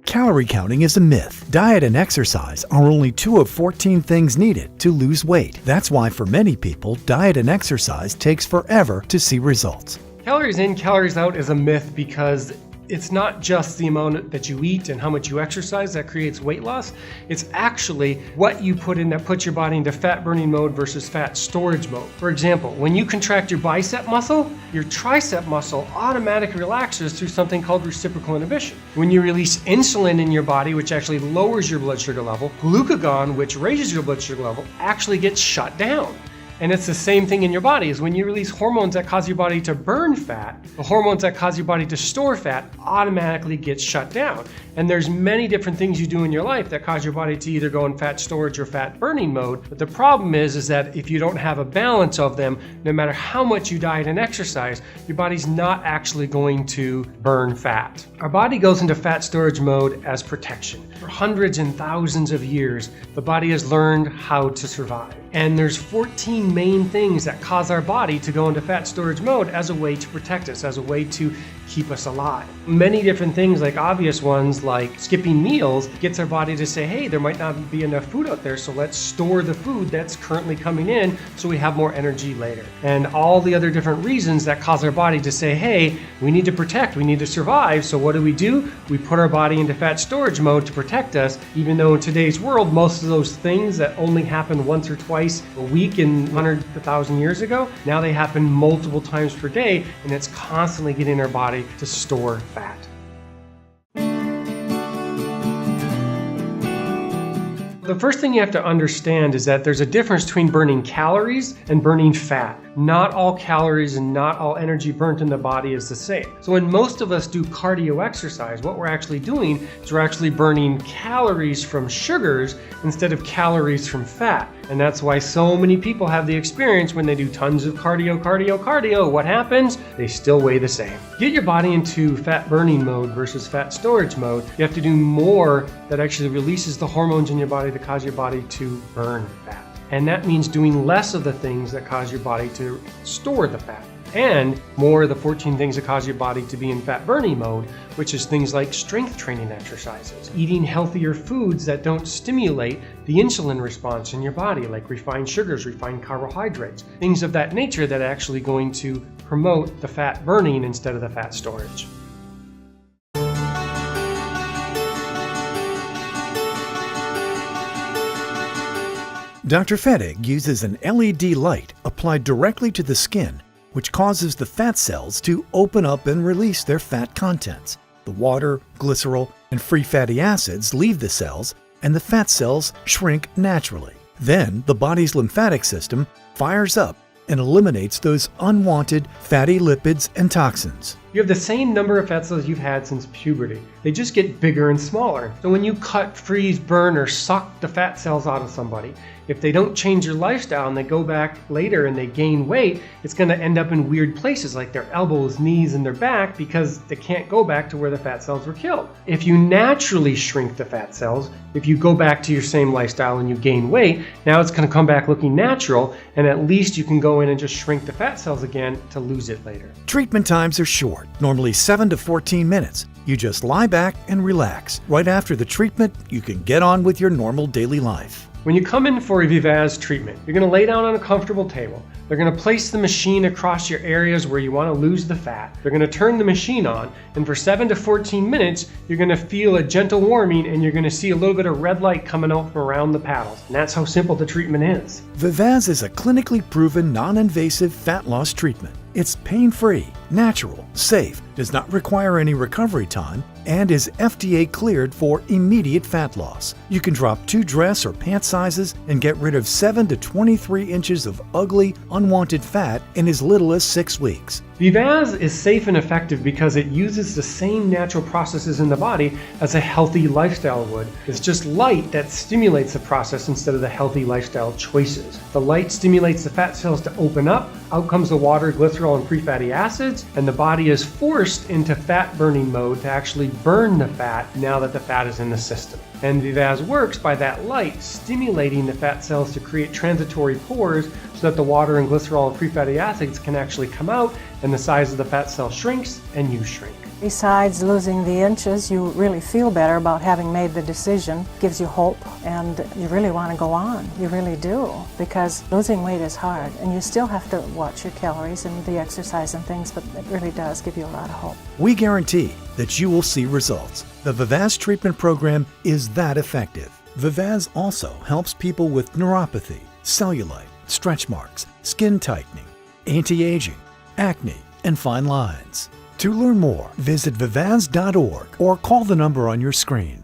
Calorie counting is a myth. Diet and exercise are only 2 of 14 things needed to lose weight. That's why for many people, diet and exercise takes forever to see results. Calories in, calories out is a myth because it's not just the amount that you eat and how much you exercise that creates weight loss. It's actually what you put in that puts your body into fat burning mode versus fat storage mode. For example, when you contract your bicep muscle, your tricep muscle automatically relaxes through something called reciprocal inhibition. When you release insulin in your body, which actually lowers your blood sugar level, glucagon, which raises your blood sugar level, actually gets shut down. And it's the same thing in your body, is when you release hormones that cause your body to burn fat, the hormones that cause your body to store fat automatically get shut down. And there's many different things you do in your life that cause your body to either go in fat storage or fat burning mode. But the problem is that if you don't have a balance of them, no matter how much you diet and exercise, your body's not actually going to burn fat. Our body goes into fat storage mode as protection. For hundreds and thousands of years, the body has learned how to survive. And there's 14 main things that cause our body to go into fat storage mode as a way to protect us, as a way to keep us alive. Many different things, like obvious ones like skipping meals, gets our body to say, hey, there might not be enough food out there, so let's store the food that's currently coming in so we have more energy later. And all the other different reasons that cause our body to say, hey, we need to protect, we need to survive, so what do? We put our body into fat storage mode to protect us, even though in today's world, most of those things that only happen once or twice a week in 100,000 years ago, now they happen multiple times per day, and it's constantly getting our body to store fat. The first thing you have to understand is that there's a difference between burning calories and burning fat. Not all calories and not all energy burnt in the body is the same. So when most of us do cardio exercise, what we're actually doing is we're actually burning calories from sugars instead of calories from fat. And that's why so many people have the experience when they do tons of cardio, what happens? They still weigh the same. Get your body into fat burning mode versus fat storage mode. You have to do more that actually releases the hormones in your body to cause your body to burn fat. And that means doing less of the things that cause your body to store the fat, and more of the 14 things that cause your body to be in fat burning mode, which is things like strength training exercises, eating healthier foods that don't stimulate the insulin response in your body, like refined sugars, refined carbohydrates, things of that nature that are actually going to promote the fat burning instead of the fat storage. Dr. Fettig uses an LED light applied directly to the skin, which causes the fat cells to open up and release their fat contents. The water, glycerol, and free fatty acids leave the cells, and the fat cells shrink naturally. Then the body's lymphatic system fires up and eliminates those unwanted fatty lipids and toxins. You have the same number of fat cells you've had since puberty. They just get bigger and smaller. So when you cut, freeze, burn, or suck the fat cells out of somebody, if they don't change their lifestyle and they go back later and they gain weight, it's going to end up in weird places like their elbows, knees, and their back, because they can't go back to where the fat cells were killed. If you naturally shrink the fat cells, if you go back to your same lifestyle and you gain weight, now it's going to come back looking natural, and at least you can go in and just shrink the fat cells again to lose it later. Treatment times are short, normally 7 to 14 minutes. You just lie back and relax. Right after the treatment, you can get on with your normal daily life. When you come in for a Vevazz treatment, you're going to lay down on a comfortable table. They're going to place the machine across your areas where you want to lose the fat. They're going to turn the machine on, and for 7 to 14 minutes, you're going to feel a gentle warming, and you're going to see a little bit of red light coming out from around the paddles. And that's how simple the treatment is. Vevazz is a clinically proven non-invasive fat loss treatment. It's pain-free, natural, safe, does not require any recovery time, and is FDA cleared for immediate fat loss. You can drop 2 dress or pant sizes and get rid of 7 to 23 inches of ugly, unwanted fat in as little as 6 weeks. Vevazz is safe and effective because it uses the same natural processes in the body as a healthy lifestyle would. It's just light that stimulates the process instead of the healthy lifestyle choices. The light stimulates the fat cells to open up, out comes the water, glycerol, and free fatty acids, and the body is forced into fat burning mode to actually burn the fat now that the fat is in the system. And Vevazz works by that light stimulating the fat cells to create transitory pores so that the water and glycerol and free fatty acids can actually come out, and the size of the fat cell shrinks and you shrink. Besides losing the inches, you really feel better about having made the decision. Gives you hope, and you really want to go on. You really do, because losing weight is hard, and you still have to watch your calories and the exercise and things, but it really does give you a lot of hope. We guarantee that you will see results. The Vevazz treatment program is that effective. Vevazz also helps people with neuropathy, cellulite, stretch marks, skin tightening, anti-aging, acne, and fine lines. To learn more, visit vevazz.org or call the number on your screen.